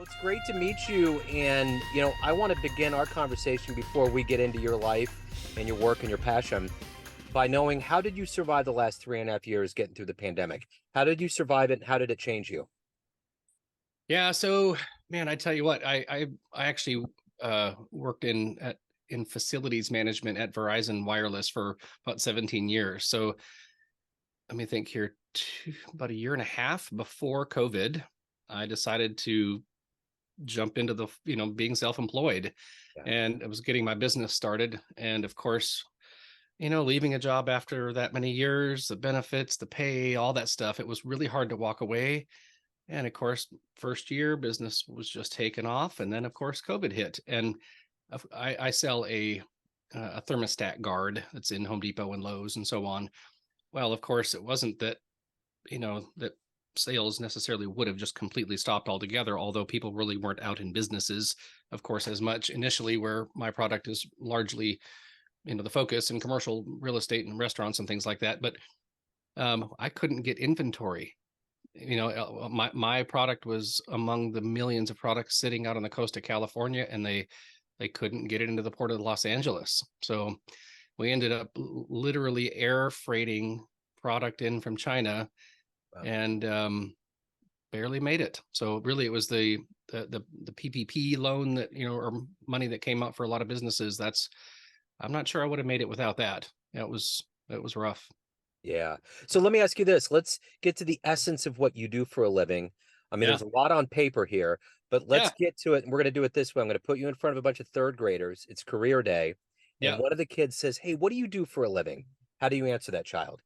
it's great to meet you. And, I want to begin our conversation before we get into your life and your work and your passion by knowing, how did you survive the last 3.5 years getting through the pandemic? How did you survive it? And how did it change you? Yeah, so man, I tell you what, I actually worked in facilities management at Verizon Wireless for about 17 years. So let me think here, about a year and a half before COVID, I decided to jump into the being self-employed, Yeah. and I was getting my business started. And of course, leaving a job after that many years, the benefits, the pay, all that stuff, it was really hard to walk away. And of course, first year business was just taken off, and then of course COVID hit. And I sell a thermostat guard that's in Home Depot and Lowe's and so on. Well, of course, it wasn't that that sales necessarily would have just completely stopped altogether, although people really weren't out in businesses, of course, as much initially, where my product is largely the focus in commercial real estate and restaurants and things like that. But I couldn't get inventory. My product was among the millions of products sitting out on the coast of California, and they couldn't get it into the port of Los Angeles. So we ended up literally air freighting product in from China, Wow. and barely made it. So really, it was the PPP loan that or money that came out for a lot of businesses. I'm not sure I would have made it without that. It was rough. Yeah. So let me ask you this. Let's get to the essence of what you do for a living. I mean, Yeah, there's a lot on paper here, but let's yeah, get to it. And we're going to do it this way. I'm going to put you in front of a bunch of third graders. It's career day. And yeah. one of the kids says, "Hey, what do you do for a living?" How do you answer that child?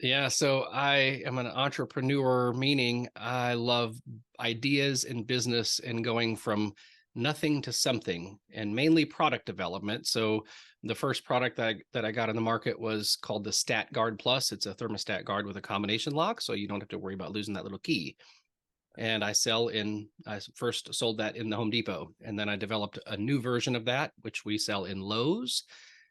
Yeah, so I am an entrepreneur, meaning I love ideas in business and going from nothing to something, and mainly product development. So the first product that I got in the market was called the Stat Guard Plus. It's a thermostat guard with a combination lock, so you don't have to worry about losing that little key. And I first sold that in the Home Depot, and then I developed a new version of that, which we sell in Lowe's.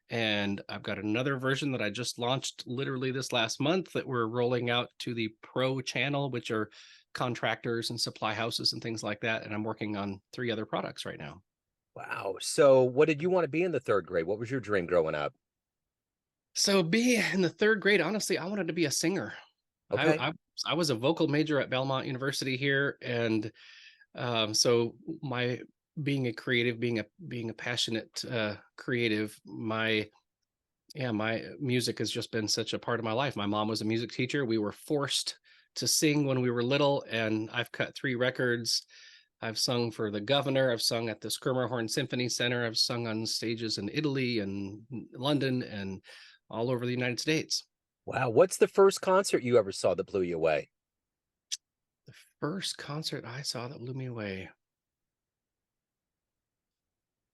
And I've got another version that I just launched literally this last month that we're rolling out to the pro channel, which are contractors and supply houses and things like that. And I'm working on 3 other products right now. Wow. So what did you want to be in the third grade? What was your dream growing up? So being in the third grade, honestly, I wanted to be a singer. I Okay. I, I was a vocal major at Belmont University here, and so my being a creative, being a passionate creative, my music has just been such a part of my life. My mom was a music teacher. We were forced to sing when we were little, and I've cut 3 records. I've sung for the governor. I've sung at the Schermerhorn Symphony Center. I've sung on stages in Italy and London and all over the United States. Wow. What's the first concert you ever saw that blew you away? The first concert I saw that blew me away.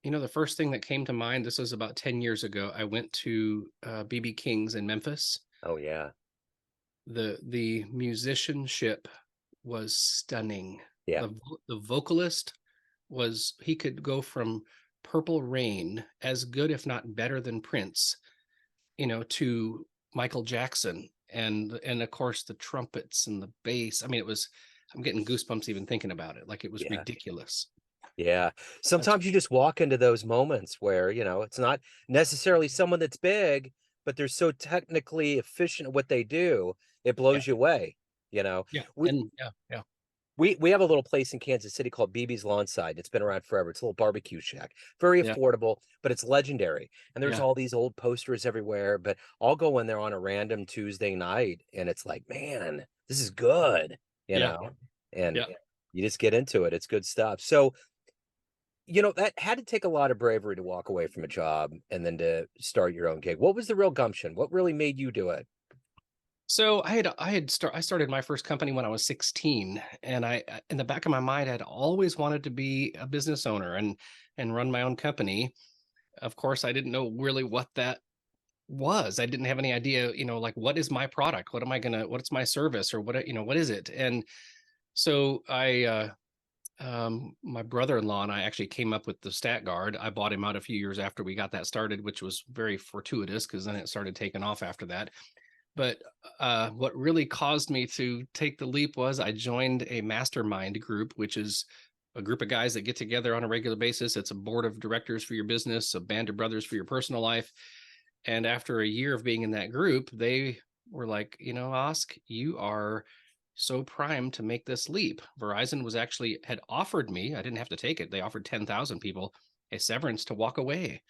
The first thing that came to mind, this was about 10 years ago. I went to BB King's in Memphis. Oh, yeah. The musicianship was stunning. Yeah. The vocalist he could go from Purple Rain, as good if not better than Prince, to Michael Jackson, and of course the trumpets and the bass. I mean, I'm getting goosebumps even thinking about it. Like, it was Yeah. ridiculous. Yeah. That's Sometimes you just walk into those moments where, it's not necessarily someone that's big, but they're so technically efficient at what they do, it Yeah, blows you away. You know, yeah, we and yeah, yeah, we have a little place in Kansas City called BB's Lawnside. It's been around forever. It's a little barbecue shack. Very yeah, affordable, but it's legendary. And there's yeah, all these old posters everywhere, but I'll go in there on a random Tuesday night and it's like, man, this is good, you yeah, know. And yeah. you just get into it. It's good stuff. So, that had to take a lot of bravery to walk away from a job and then to start your own gig. What was the real gumption? What really made you do it? So I started my first company when I was 16, and in the back of my mind, I'd always wanted to be a business owner and run my own company. Of course, I didn't know really what that was. I didn't have any idea, like, what is my product? What's my service, or what is it? And so my brother-in-law and I actually came up with the Stat Guard. I bought him out a few years after we got that started, which was very fortuitous because then it started taking off after that. But what really caused me to take the leap was I joined a mastermind group, which is a group of guys that get together on a regular basis. It's a board of directors for your business, a band of brothers for your personal life. And after a year of being in that group, they were like, Osk, you are so primed to make this leap. Verizon had offered me, I didn't have to take it. They offered 10,000 people a severance to walk away.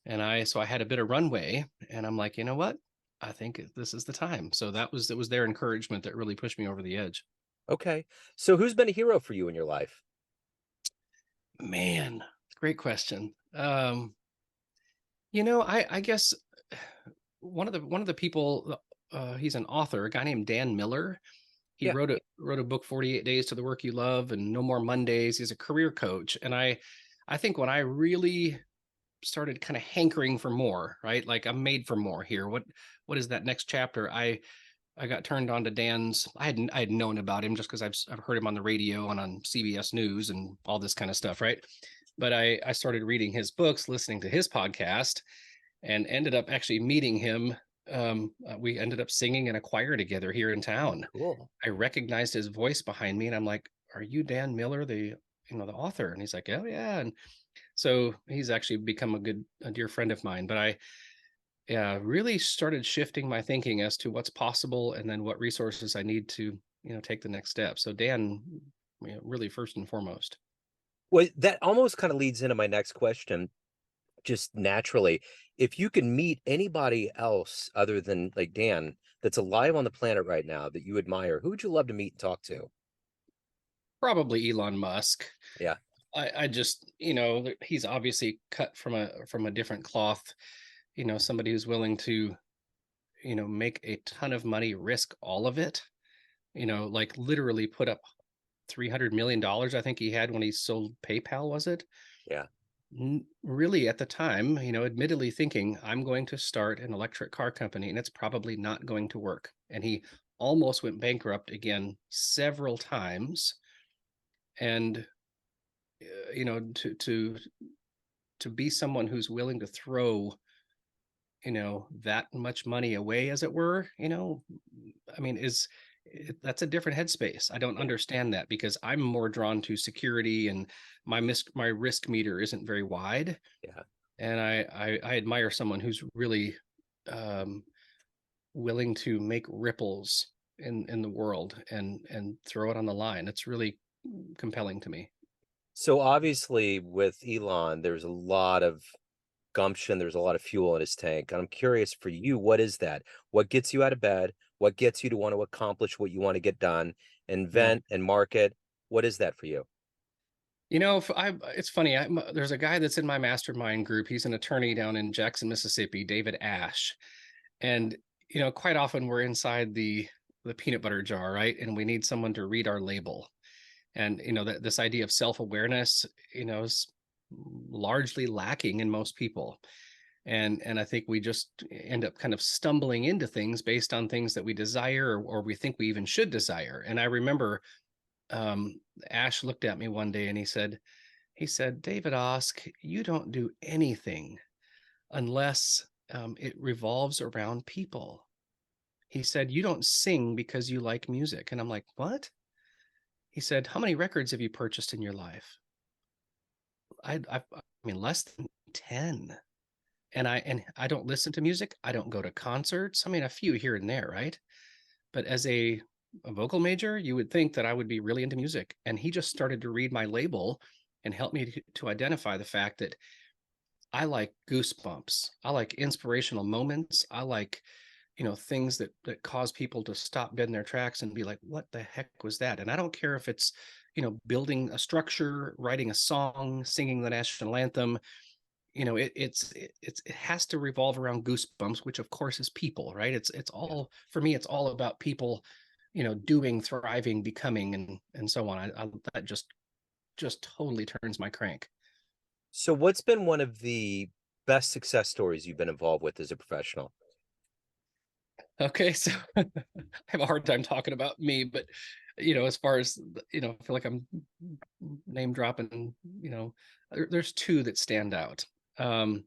So I had a bit of runway, and I'm like, you know what? I think this is the time. So it was their encouragement that really pushed me over the edge. Okay. So who's been a hero for you in your life? Man, great question. I guess one of the people, he's an author, a guy named Dan Miller. He Yeah. wrote a book, 48 Days to the Work You Love and No More Mondays. He's a career coach. And I think when I really started kind of hankering for more, right? Like, I'm made for more here. What is that next chapter? I got turned on to Dan's. I had known about him just because I've heard him on the radio and on CBS News and all this kind of stuff, right? But I started reading his books, listening to his podcast, and ended up actually meeting him. We ended up singing in a choir together here in town. Cool. I recognized his voice behind me, and I'm like, "Are you Dan Miller, the author?" And he's like, "Oh yeah." And so he's actually become a dear friend of mine. But I really started shifting my thinking as to what's possible, and then what resources I need to take the next step. So Dan, really first and foremost. Well, that almost kind of leads into my next question, just naturally. If you can meet anybody else other than like Dan that's alive on the planet right now that you admire, who would you love to meet and talk to? Probably Elon Musk. Yeah. I just, he's obviously cut from a different cloth. Somebody who's willing to, make a ton of money, risk all of it. Like literally put up $300 million. I think he had when he sold PayPal, was it? Yeah. Really at the time, admittedly thinking, I'm going to start an electric car company and it's probably not going to work. And he almost went bankrupt again several times. And to be someone who's willing to throw that much money away, as it were, I mean, that's a different headspace. I don't Yeah. understand that, because I'm more drawn to security, and my risk meter isn't very wide. Yeah. And I admire someone who's really um willing to make ripples in the world and throw it on the line. It's really compelling to me. So obviously with Elon, there's a lot of gumption, there's a lot of fuel in his tank. And I'm curious for you, what is that? What gets you out of bed? What gets you to want to accomplish what you want to get done, Yeah. invent and market? What is that for you? It's funny. There's a guy that's in my mastermind group. He's an attorney down in Jackson, Mississippi, David Ash. And, quite often we're inside the peanut butter jar, right? And we need someone to read our label. And, that this idea of self-awareness, is largely lacking in most people. And I think we just end up kind of stumbling into things based on things that we desire, or we think we even should desire. And I remember Ash looked at me one day and he said, David Osk, you don't do anything unless it revolves around people. He said, you don't sing because you like music. And I'm like, what? He said, how many records have you purchased in your life? I mean, less than 10. And I don't listen to music. I don't go to concerts. I mean, a few here and there, right? But as a vocal major, you would think that I would be really into music. And he just started to read my label and help me to identify the fact that I like goosebumps. I like inspirational moments. I like, things that cause people to stop dead in their tracks and be like, what the heck was that? And I don't care if it's, building a structure, writing a song, singing the national anthem. It has to revolve around goosebumps, which of course is people, right? It's Yeah. all, for me, it's all about people, doing, thriving, becoming, and so on. That just totally turns my crank. So what's been one of the best success stories you've been involved with as a professional? Okay, so I have a hard time talking about me, but as far as I feel like I'm name dropping. There's two that stand out. Um,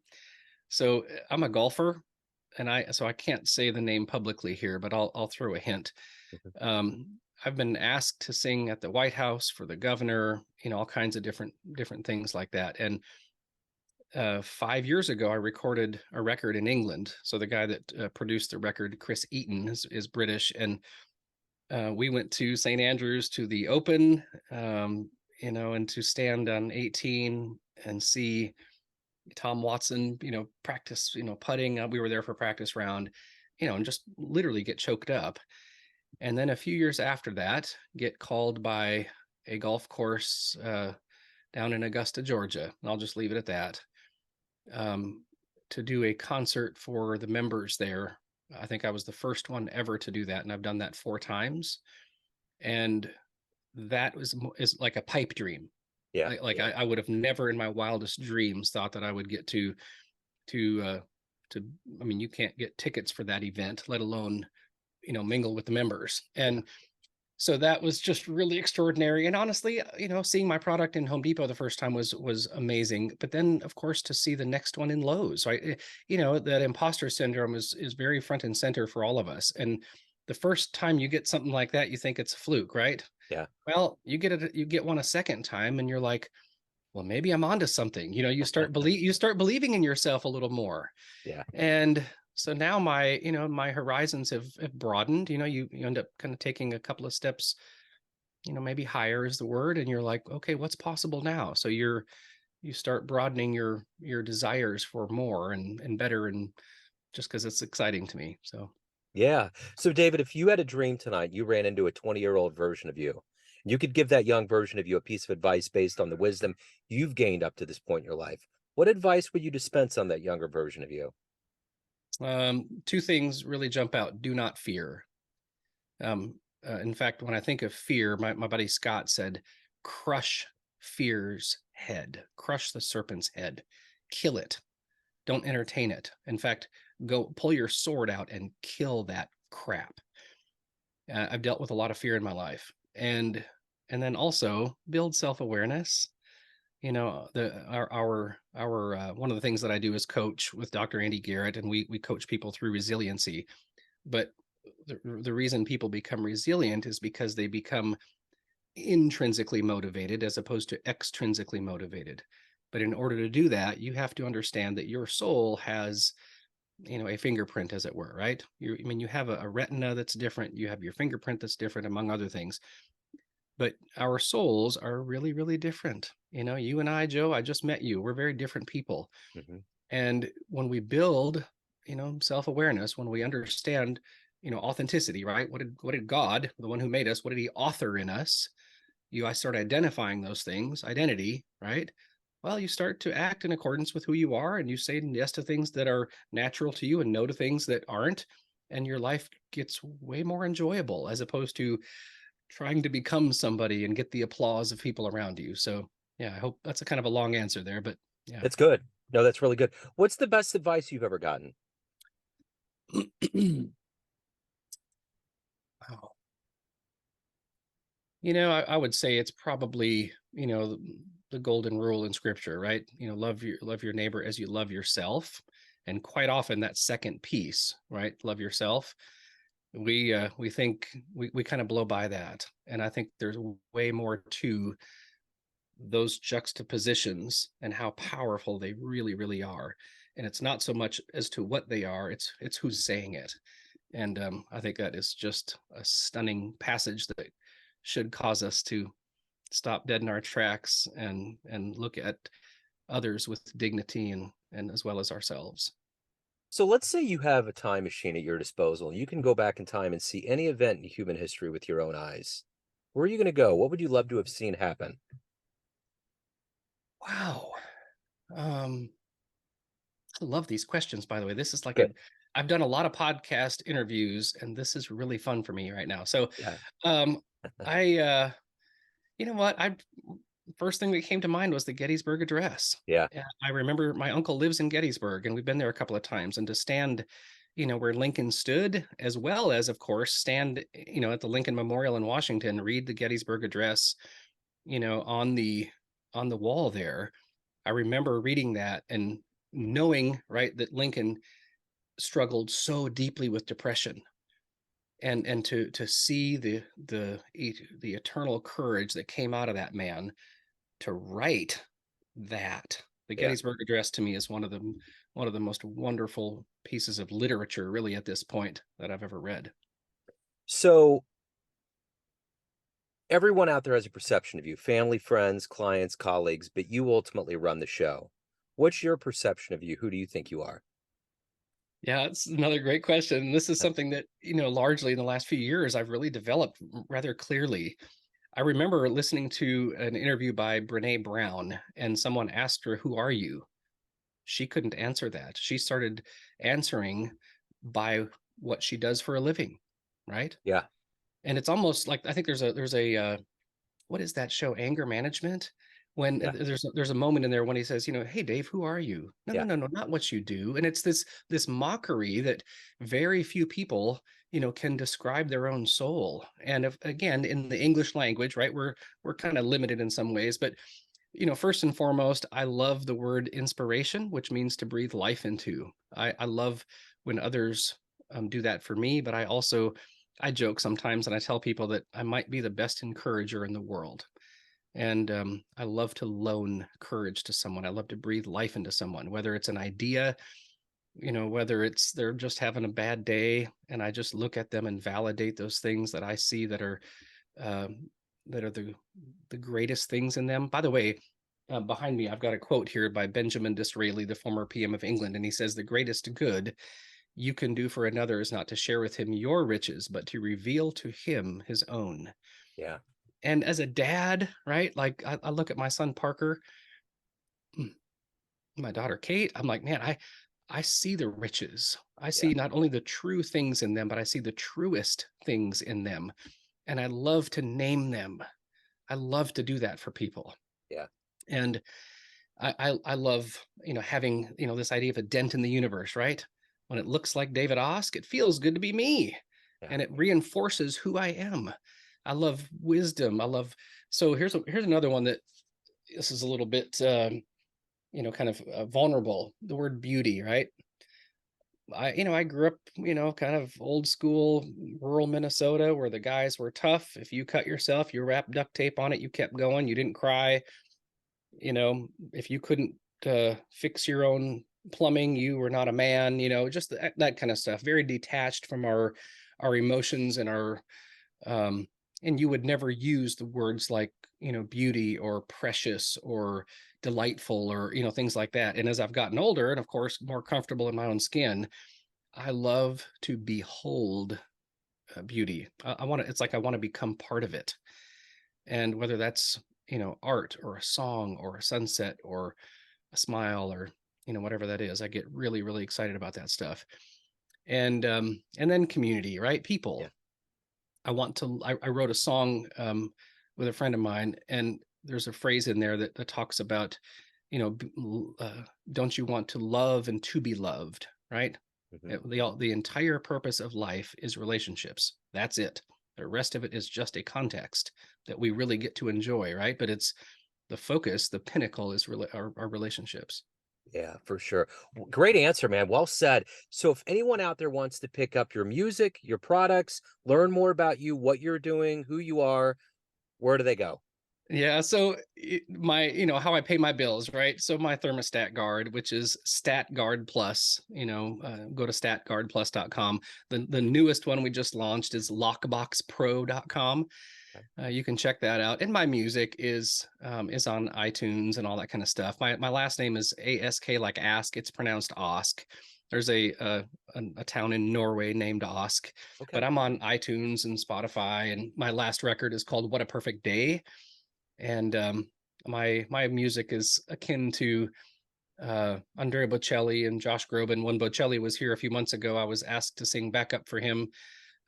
so I'm a golfer, and I can't say the name publicly here, but I'll throw a hint. Mhm. Um, I've been asked to sing at the White House for the governor, all kinds of different things like that. And 5 years ago, I recorded a record in England. So the guy that produced the record, Chris Eaton, is British, and we went to St. Andrews to the Open, and to stand on 18 and see Tom Watson, practice, putting. We were there for practice round, and just literally get choked up. And then a few years after that, get called by a golf course down in Augusta, Georgia. And I'll just leave it at that. To do a concert for the members there. I think I was the first one ever to do that, and I've done that 4 times. And that is like a pipe dream. Yeah. I would have never in my wildest dreams thought that I would get to I mean, you can't get tickets for that event, let alone mingle with the members. And so that was just really extraordinary. And honestly, seeing my product in Home Depot the first time was amazing. But then, of course, to see the next one in Lowe's, right? That imposter syndrome is very front and center for all of us. And the first time you get something like that, you think it's a fluke, right? Yeah. Well, you get one a second time, and you're like, well, maybe I'm onto something. You start believing in yourself a little more. Yeah. And so now my horizons have broadened. You end up kind of taking a couple of steps, maybe higher is the word, and you're like, okay, what's possible now? So you start broadening your desires for more and better, and just because it's exciting to me. So Yeah. So, David, if you had a dream tonight, you ran into a 20-year-old version of you, you could give that young version of you a piece of advice based on the wisdom you've gained up to this point in your life. What advice would you dispense on that younger version of you? two things really jump out. Do not fear. In fact, when I think of fear, my buddy Scott said, crush fear's head, crush the serpent's head, kill it. Don't entertain it. In fact, go pull your sword out and kill that crap. I've dealt with a lot of fear in my life, and then also build self-awareness. Our one of the things that I do is coach with Dr. Andy Garrett, and we coach people through resiliency. But the reason people become resilient is because they become intrinsically motivated as opposed to extrinsically motivated. But in order to do that, you have to understand that your soul has, a fingerprint, as it were, right? You have a retina that's different. You have your fingerprint that's different, among other things. But our souls are really, really different. You and I, Joe, I just met you. We're very different people. Mm-hmm. And when we build, self-awareness, when we understand, authenticity, right? What did God, the one who made us, what did he author in us? I start identifying those things, identity, right? Well, you start to act in accordance with who you are, and you say yes to things that are natural to you and no to things that aren't. And your life gets way more enjoyable as opposed to trying to become somebody and get the applause of people around you. So yeah, I hope that's a kind of a long answer there, but yeah. That's good. No, that's really good. What's the best advice you've ever gotten? Wow. I would say it's probably, the golden rule in scripture, right? Love your neighbor as you love yourself. And quite often that second piece, right? Love yourself. We think we kind of blow by that. And I think there's way more to those juxtapositions and how powerful they really, really are. And it's not so much as to what they are, it's who's saying it. And I think that is just a stunning passage that should cause us to stop dead in our tracks and look at others with dignity and as well as ourselves. So let's say you have a time machine at your disposal. You can go back in time and see any event in human history with your own eyes. Where are you going to go? What would you love to have seen happen? Wow. I love these questions, by the way. This is like Good. I've done a lot of podcast interviews, and this is really fun for me right now. So Yeah. um I you know what? I First thing that came to mind was the Gettysburg Address. Yeah. And I remember my uncle lives in Gettysburg, and we've been there a couple of times. And to stand, where Lincoln stood, as well as, of course, stand, at the Lincoln Memorial in Washington, read the Gettysburg Address, on the wall there. I remember reading that and knowing, right, that Lincoln struggled so deeply with depression. and to see the eternal courage that came out of that man to write that. The Yeah. Gettysburg Address to me is one of the most wonderful pieces of literature really at this point that I've ever read. So everyone out there has a perception of you, family, friends, clients, colleagues, but you ultimately run the show. What's your perception of you? Who do you think you are? Yeah, it's another great question. This is something that, largely in the last few years I've really developed rather clearly. I remember listening to an interview by Brene Brown, and someone asked her, "Who are you?" She couldn't answer that. She started answering by what she does for a living, right? Yeah. And it's almost like, I think there's a what is that show, Anger Management? When Yeah. there's a moment in there when he says, "Hey Dave, who are you?" No, no, Yeah. no, no, not what you do. And it's this mockery that very few people, can describe their own soul. And if, again, in the English language, right, we're kind of limited in some ways, but first and foremost, I love the word inspiration, which means to breathe life into. I love when others do that for me, but I joke sometimes and I tell people that I might be the best encourager in the world. And I love to loan courage to someone. I love to breathe life into someone, whether it's an idea, whether it's they're just having a bad day, and I just look at them and validate those things that I see um, that are the greatest things in them. By the way, behind me, I've got a quote here by Benjamin Disraeli, the former PM of England, and he says, "The greatest good you can do for another is not to share with him your riches, but to reveal to him his own." Yeah. And as a dad, right, like I look at my son Parker, my daughter Kate, I'm like, man, I see the riches. I Yeah. see not only the true things in them, but I see the truest things in them. And I love to name them. I love to do that for people. Yeah. And I love, having, this idea of a dent in the universe, right? When it looks like David Osk, it feels good to be me. Yeah. And it reinforces who I am. I love wisdom. So here's another one that this is a little bit, kind of vulnerable. The word beauty, right? I grew up, kind of old school rural Minnesota where the guys were tough. If you cut yourself, you wrapped duct tape on it, you kept going, you didn't cry. If you couldn't fix your own plumbing, you were not a man. Just that kind of stuff. Very detached from our emotions and our um, and you would never use the words like beauty or precious or delightful or things like that. And as I've gotten older and of course more comfortable in my own skin, I love to behold beauty. I want to. It's like I want to become part of it, and whether that's art or a song or a sunset or a smile or whatever that is, I get really really excited about that stuff. And then community, right? People. Yeah. I wrote a song with a friend of mine, and there's a phrase in there that talks about don't you want to love and to be loved, right? Hmm. The entire purpose of life is relationships. That's it. The rest of it is just a context that we really get to enjoy, right? But it's the focus, the pinnacle is really our relationships. Yeah, for sure. Great answer, man. Well said. So if anyone out there wants to pick up your music, your products, learn more about you, what you're doing, who you are, where do they go? Yeah, so my, how I pay my bills, right? So my thermostat guard, which is Stat Guard Plus, go to statguardplus.com. The newest one we just launched is lockboxpro.com. Okay. You can check that out. And my music is on iTunes and all that kind of stuff. My last name is ASK, like ask. It's pronounced Osk. There's a town in Norway named Osk, but Okay. I'm on iTunes and Spotify. And my last record is called What a Perfect Day. And my music is akin to Andrea Bocelli and Josh Groban. When Bocelli was here a few months ago, I was asked to sing backup for him.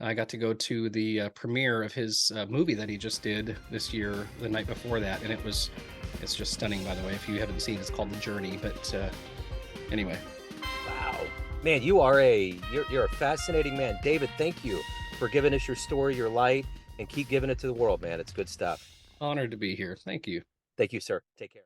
I got to go to the premiere of his movie that he just did this year, the night before that, and it's just stunning. By the way, if you haven't seen it, it's called The Journey. But anyway, Wow. Man, you're a fascinating man. David, thank you for giving us your story, your light, and keep giving it to the world, man. It's good stuff. honored to be here. Thank you. Thank you, sir. Take care.